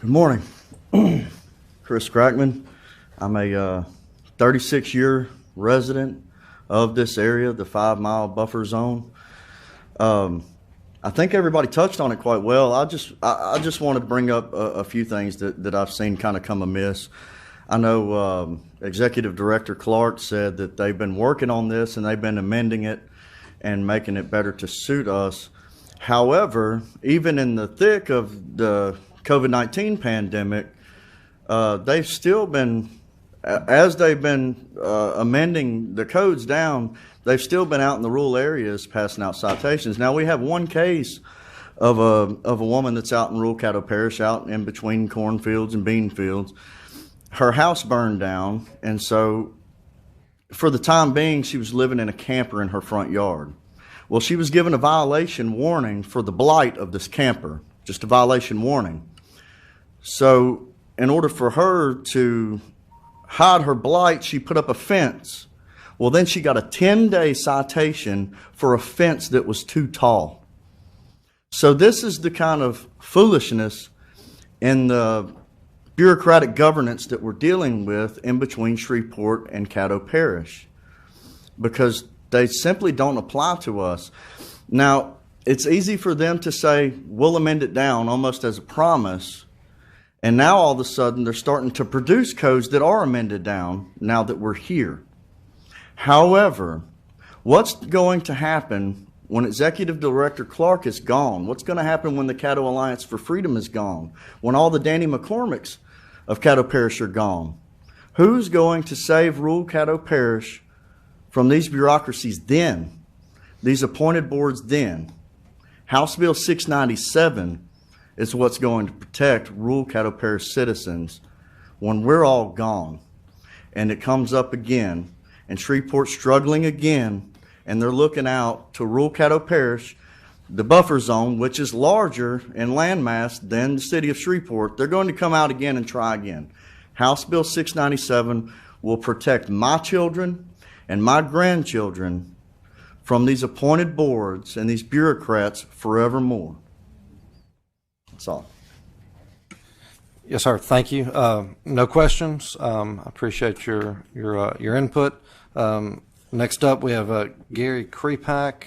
Good morning. Chris Crackman. I'm a 36-year resident of this area, the 5-mile buffer zone. I think everybody touched on it quite well. I just wanted to bring up a few things that I've seen kind of come amiss. I know Executive Director Clark said that they've been working on this and they've been amending it and making it better to suit us. However, even in the thick of the COVID-19 pandemic, they've still been, as they've been amending the codes down, they've still been out in the rural areas passing out citations. Now, we have one case of a woman that's out in rural Caddo Parish, out in between cornfields and bean fields. Her house burned down, and so for the time being, she was living in a camper in her front yard. Well, she was given a violation warning for the blight of this camper, just a violation warning. So in order for her to hide her blight, she put up a fence. Well, then she got a 10-day citation for a fence that was too tall. So this is the kind of foolishness in the bureaucratic governance that we're dealing with in between Shreveport and Caddo Parish, because they simply don't apply to us. Now, it's easy for them to say, we'll amend it down almost as a promise. And now all of a sudden they're starting to produce codes that are amended down now that we're here. However, what's going to happen when Executive Director Clark is gone? What's going to happen when the Caddo Alliance for Freedom is gone? When all the Danny McCormicks of Caddo Parish are gone? Who's going to save rural Caddo Parish from these bureaucracies then? These appointed boards then? House Bill 697 is what's going to protect rural Caddo Parish citizens when we're all gone. And it comes up again, and Shreveport's struggling again, and they're looking out to rural Caddo Parish, the buffer zone, which is larger in landmass than the city of Shreveport. They're going to come out again and try again. House Bill 697 will protect my children and my grandchildren from these appointed boards and these bureaucrats forevermore. That's all. Yes, sir. Thank you. No questions. I appreciate your input. Next up, we have Gary Krepak.